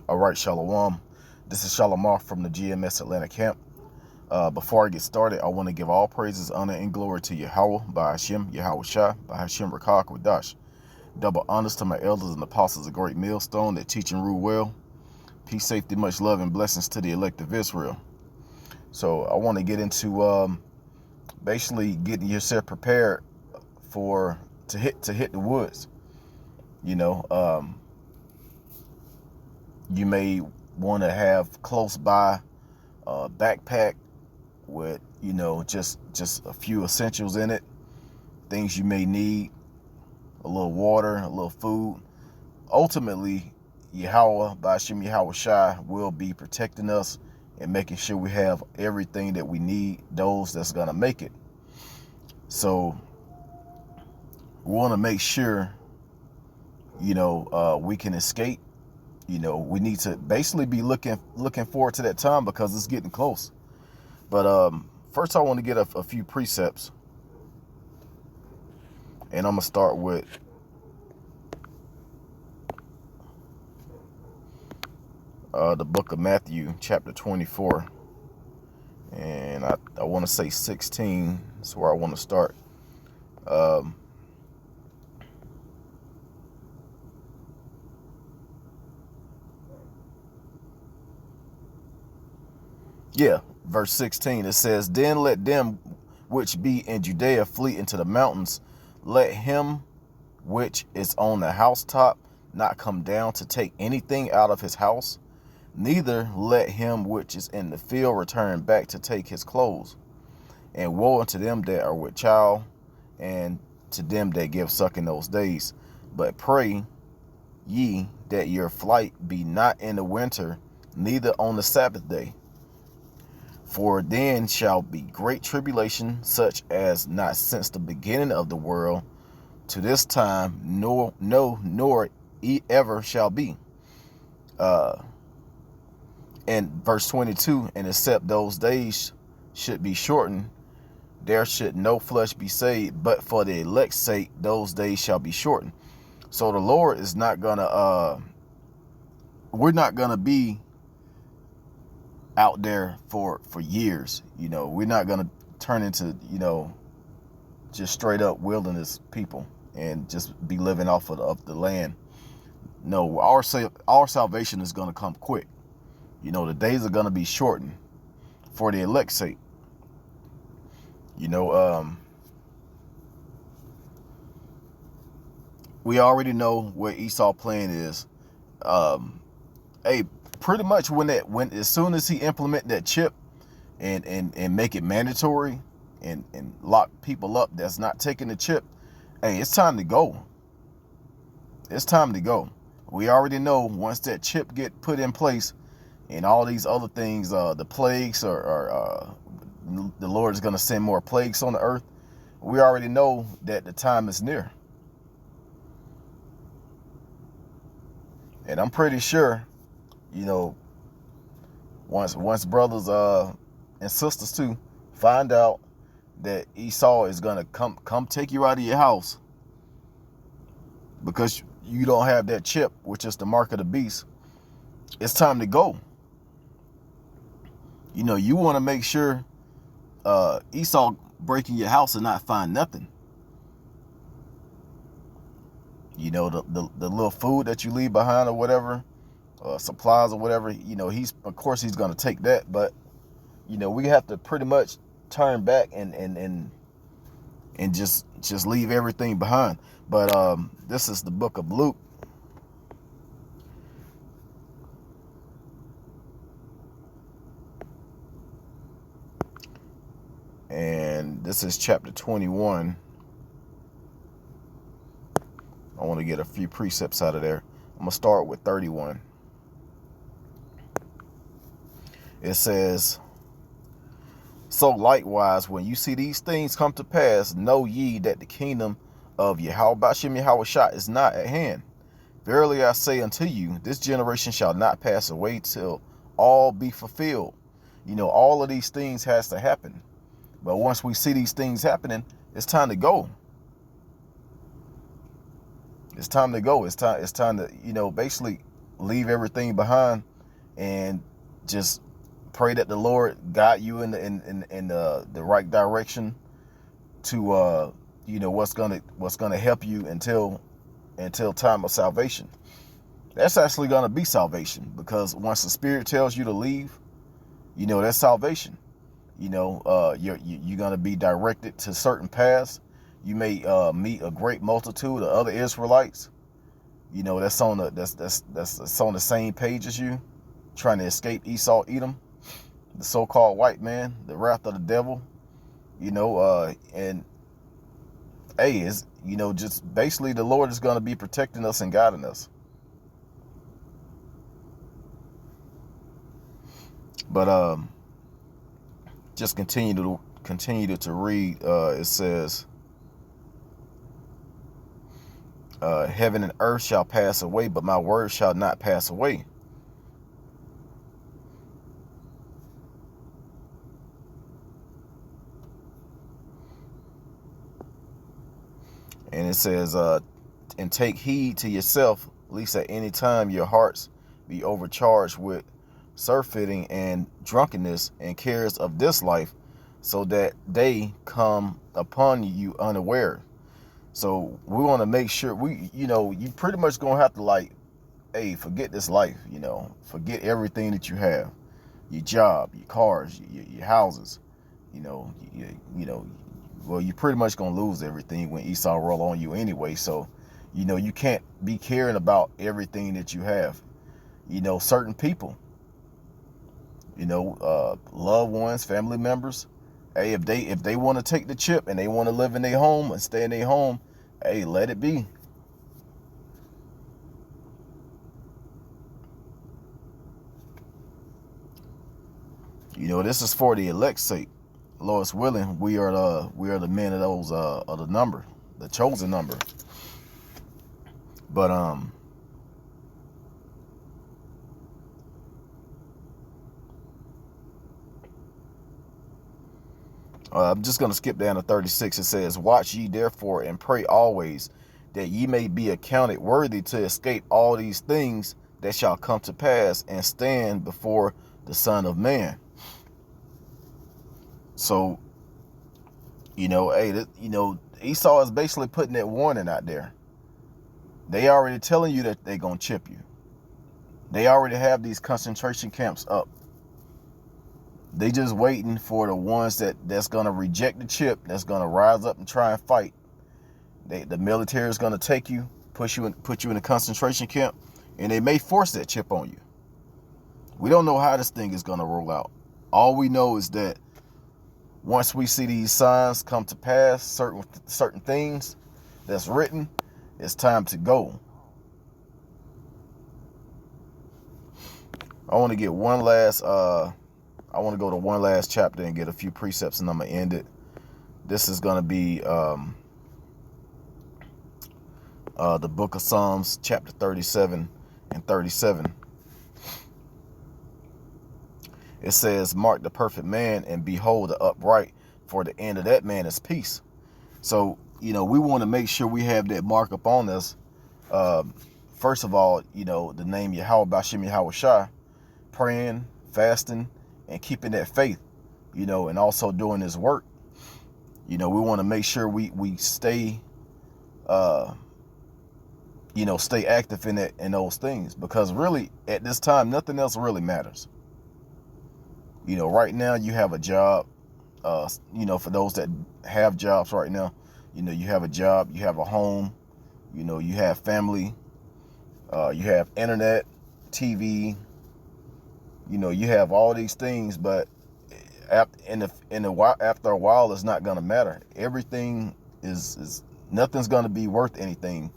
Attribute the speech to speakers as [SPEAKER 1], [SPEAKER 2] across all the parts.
[SPEAKER 1] All right, Shalom. This is Shalomar from the GMS Atlanta camp. Before I get started, I want to give all praises, honor, and glory to Yahweh, by Hashem, Yahweh Shah, by Hashem Rakah Kodash. Double honors to my elders and apostles of Great Millstone that teach and rule well. Peace, safety, much love, and blessings to the elect of Israel. So I want to get into basically getting yourself prepared to hit the woods. You may want to have close by a backpack with just a few essentials in it, things you may need, a little water, a little food. Ultimately, Yahweh, by Hashem Yahweh Shai, will be protecting us and making sure we have everything that we need, those that's gonna make it. So we want to make sure we can escape. We need to basically be looking forward to that time because it's getting close. But first I want to get a few precepts, and I'm gonna start with the book of Matthew, chapter 24, and I want to say 16. That's where I want to start. Verse 16, it says, "Then let them which be in Judea flee into the mountains. Let him which is on the housetop not come down to take anything out of his house. Neither let him which is in the field return back to take his clothes. And woe unto them that are with child, and to them that give suck in those days. But pray ye that your flight be not in the winter, neither on the Sabbath day. For then shall be great tribulation, such as not since the beginning of the world to this time, nor ever shall be." And verse 22, "And except those days should be shortened, there should no flesh be saved, but for the elect's sake those days shall be shortened." So the Lord is not gonna we're not gonna be out there for years. We're not gonna turn into just straight up wilderness people and just be living off of the land. No, our salvation is gonna come quick. The days are gonna be shortened for the elect's sake. We already know what Esau's plan is. Pretty much as soon as he implement that chip and make it mandatory and lock people up that's not taking the chip, it's time to go. It's time to go. We already know once that chip get put in place and all these other things, the plagues or the Lord is going to send more plagues on the earth. We already know that the time is near. And I'm pretty sure, once brothers and sisters too find out that Esau is gonna come take you out of your house because you don't have that chip, which is the mark of the beast, it's time to go. You want to make sure Esau break in your house and not find nothing. The little food that you leave behind or whatever, supplies or whatever, he's going to take that. But, we have to pretty much turn back and just leave everything behind. But this is the book of Luke. And this is chapter 21. I want to get a few precepts out of there. I'm going to start with 31. It says, "So likewise, when you see these things come to pass, know ye that the kingdom of Yahweh B'Shem Yahweh Shah is not at hand. Verily I say unto you, this generation shall not pass away till all be fulfilled." All of these things has to happen. But once we see these things happening, it's time to go. It's time to go. It's time to, basically leave everything behind and just pray that the Lord guide you in the right direction to what's gonna help you until time of salvation. That's actually gonna be salvation, because once the Spirit tells you to leave, that's salvation. You're gonna be directed to certain paths. You may meet a great multitude of other Israelites, that's on the same page as you, trying to escape Esau, Edom, the so-called white man, the wrath of the devil. And hey, just basically the Lord is gonna be protecting us and guiding us. But just continue to read. It says, heaven and earth shall pass away, but my word shall not pass away. And it says, and take heed to yourself, lest at any time your hearts be overcharged with surfeiting and drunkenness and cares of this life, so that they come upon you unaware. So we want to make sure you pretty much gonna have to hey, forget this life, forget everything that you have, your job, your cars, your houses, well, you're pretty much gonna lose everything when Esau roll on you anyway. So, you can't be caring about everything that you have. Certain people, loved ones, family members. Hey, if they want to take the chip and they want to live in their home and stay in their home, hey, let it be. This is for the elect's sake. Lord's willing, we are the men of those of the number, the chosen number. But I'm just going to skip down to 36. It says, watch ye therefore and pray always, that ye may be accounted worthy to escape all these things that shall come to pass and stand before the Son of Man. So, hey, Esau is basically putting that warning out there. They already telling you that they're going to chip you. They already have these concentration camps up. They just waiting for the ones that's going to reject the chip, that's going to rise up and try and fight. The military is going to take you, put you in a concentration camp, and they may force that chip on you. We don't know how this thing is going to roll out. All we know is that once we see these signs come to pass, certain things that's written, it's time to go. I want to get one last I want to go to one last chapter and get a few precepts, and I'm going to end it. This is going to be the book of Psalms, chapter 37 and 37. It says, mark the perfect man and behold the upright, for the end of that man is peace. So, we want to make sure we have that mark up on us. First of all, the name Yahweh Bashim Yahweh Shai, praying, fasting, and keeping that faith, and also doing his work. We want to make sure we stay, stay active in those things, because really at this time, nothing else really matters. Right now you have a job, for those that have jobs right now, you have a job, you have a home, you have family, you have internet, TV, you have all these things, but after a while, it's not gonna matter. Everything is nothing's gonna be worth anything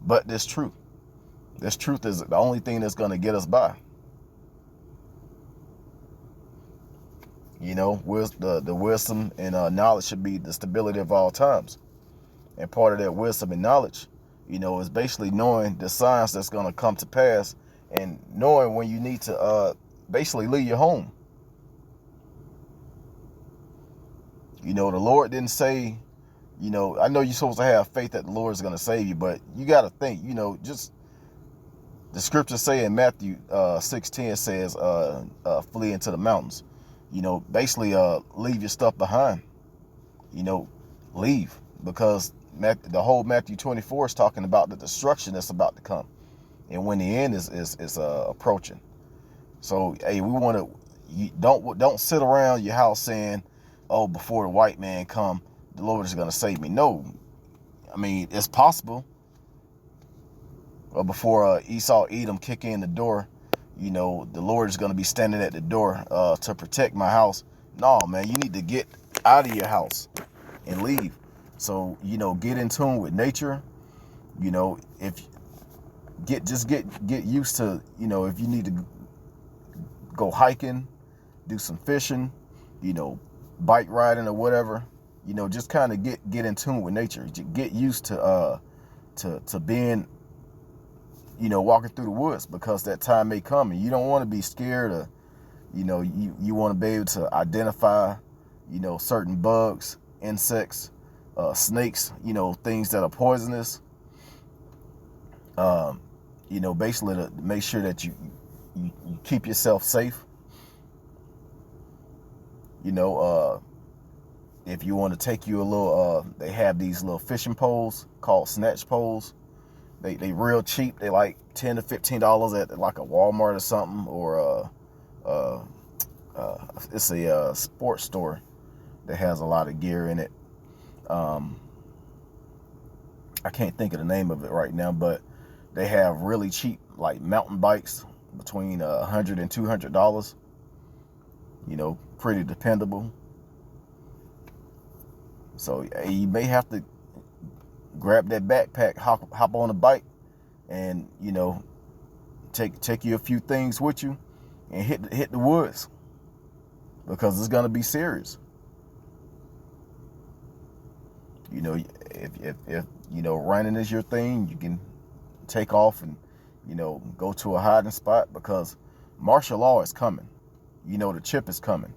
[SPEAKER 1] but this truth. This truth is the only thing that's gonna get us by. The wisdom and knowledge should be the stability of all times. And part of that wisdom and knowledge, is basically knowing the signs that's gonna come to pass, and knowing when you need to basically leave your home. The Lord didn't say, I know you're supposed to have faith that the Lord is going to save you, but you got to think, just The scriptures say in Matthew 6:10 says, flee into the mountains. Basically, leave your stuff behind. Leave, because the whole Matthew 24 is talking about the destruction that's about to come, and when the end is approaching. So, hey, we want to don't sit around your house saying, "Oh, before the white man come, the Lord is going to save me." No, I mean, it's possible. But before Esau, Edom kick in the door, the Lord is going to be standing at the door to protect my house. No, man, you need to get out of your house and leave. So, get in tune with nature. If get used to, if you need to go hiking, do some fishing, bike riding or whatever, just kind of get in tune with nature. Get used to being, walking through the woods, because that time may come and you don't want to be scared, or, you want to be able to identify, certain bugs, insects, snakes, things that are poisonous. Basically to make sure that you keep yourself safe. If you want to take you a little, they have these little fishing poles called snatch poles. They real cheap. They like $10 to $15 at like a Walmart or something, or it's a sports store that has a lot of gear in it. I can't think of the name of it right now, but they have really cheap like mountain bikes between $100 and $200. Pretty dependable. So you may have to grab that backpack, hop on a bike, and take you a few things with you, and hit the woods, because it's gonna be serious. If running is your thing, you can take off and go to a hiding spot, because martial law is coming. The chip is coming,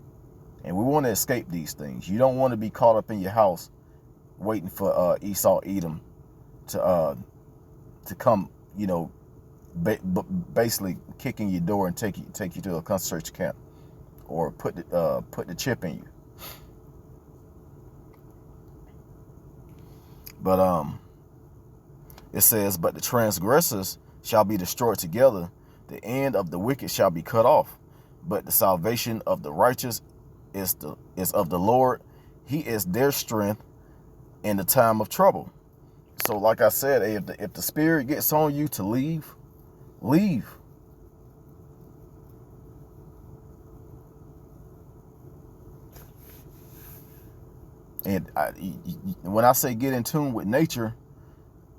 [SPEAKER 1] and we want to escape these things. You don't want to be caught up in your house waiting for Esau, Edom to come, basically kick in your door and take you to a concentration camp, or put the chip in you. But it says, but the transgressors shall be destroyed together, the end of the wicked shall be cut off, but the salvation of the righteous is of the Lord. He is their strength in the time of trouble. So like I said, if the spirit gets on you to leave. And when I say get in tune with nature,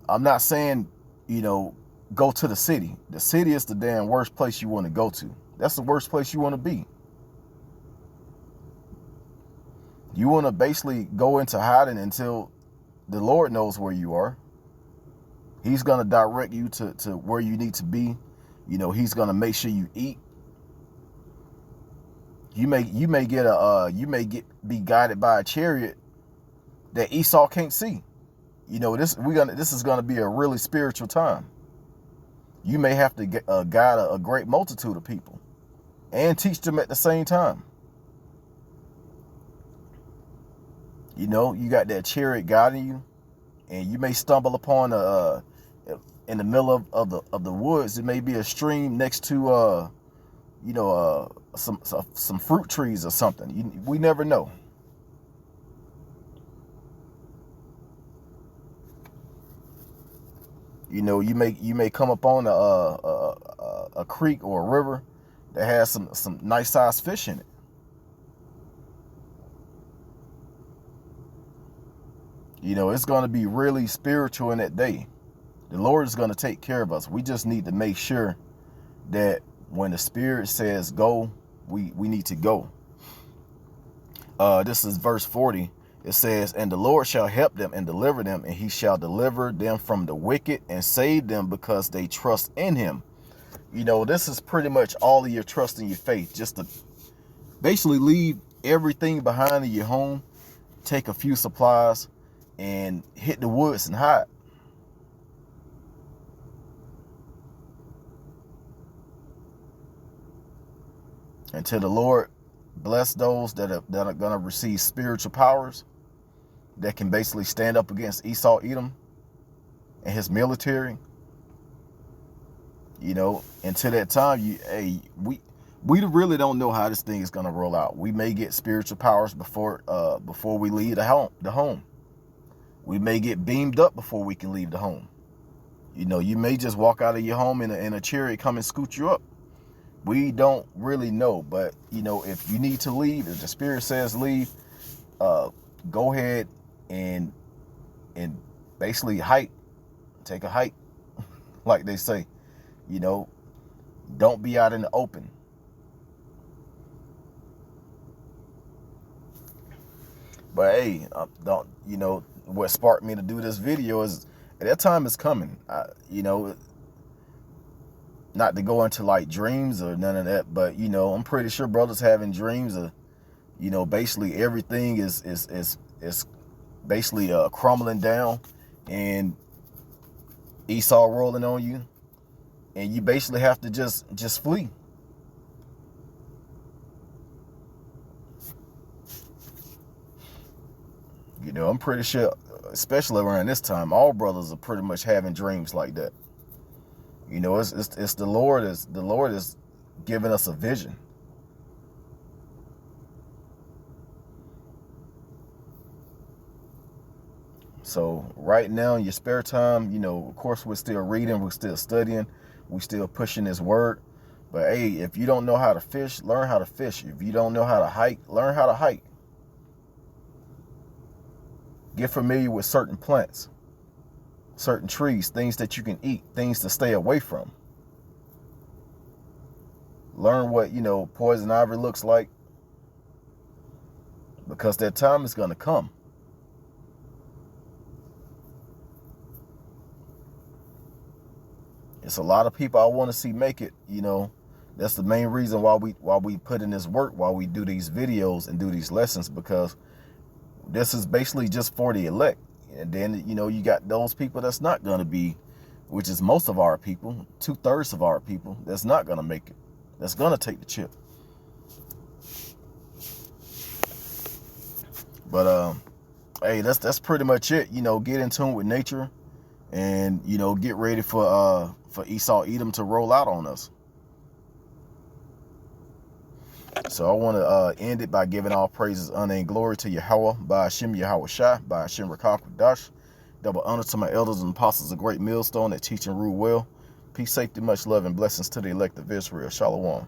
[SPEAKER 1] I'm not saying, go to the city. The city is the damn worst place you want to go to. That's the worst place you want to be. You want to basically go into hiding until the Lord knows where you are. He's going to direct you to where you need to be. He's going to make sure you eat. You may be guided by a chariot that Esau can't see. This is going to be a really spiritual time. You may have to guide a great multitude of people and teach them at the same time. You got that chariot guiding you, and you may stumble upon in the middle of the woods. It may be a stream next to some fruit trees or something. We never know. You may come upon a creek or a river that has some nice sized fish in it. It's going to be really spiritual in that day. The Lord is going to take care of us. We just need to make sure that when the Spirit says go, we need to go. This is verse 40. It says, and the Lord shall help them and deliver them, and he shall deliver them from the wicked and save them, because they trust in him. This is pretty much all of your trust in your faith. Just to basically leave everything behind in your home, take a few supplies, and hit the woods and hide. Until the Lord bless those that are going to receive spiritual powers that can basically stand up against Esau, Edom, and his military. You know, until that time, we really don't know how this thing is going to roll out. We may get spiritual powers before we leave the home. We may get beamed up before we can leave the home. You know, you may just walk out of your home in a chariot, come and scoot you up. We don't really know, but you know, if you need to leave, if the Spirit says leave, go ahead and basically hike, take a hike, like they say. You know, don't be out in the open. But hey, don't, you know, what sparked me to do this video is that time is coming. You know, not to go into like dreams or none of that, but you know, I'm pretty sure brothers having dreams of, you know, basically everything is basically crumbling down and Esau rolling on you, and you basically have to just flee. You know, I'm pretty sure, especially around this time, all brothers are pretty much having dreams like that. You know, it's the Lord is giving us a vision. So right now in your spare time, you know, of course we're still reading, we're still studying, we're still pushing this word. But hey, if you don't know how to fish, learn how to fish. If you don't know how to hike, learn how to hike. Get familiar with certain plants, certain trees, things that you can eat, things to stay away from. Learn what, you know, poison ivy looks like, because that time is going to come. It's a lot of people I want to see make it. You know, that's the main reason why we put in this work, why we do these videos and do these lessons, because this is basically just for the elect. And then, you know, you got those people that's not going to be, which is most of our people, 2/3 of our people, that's not going to make it, that's going to take the chip. But hey, that's pretty much it. You know, get in tune with nature, and you know, get ready for Esau, Edom to roll out on us. So I want to end it by giving all praises, honor, and glory to Yahweh, by Hashem Yahweh Shai, by Hashem Rakah Kodash. Double honor to my elders and apostles of Great Millstone that teach and rule well. Peace, safety, much love, and blessings to the elect of Israel. Shalom.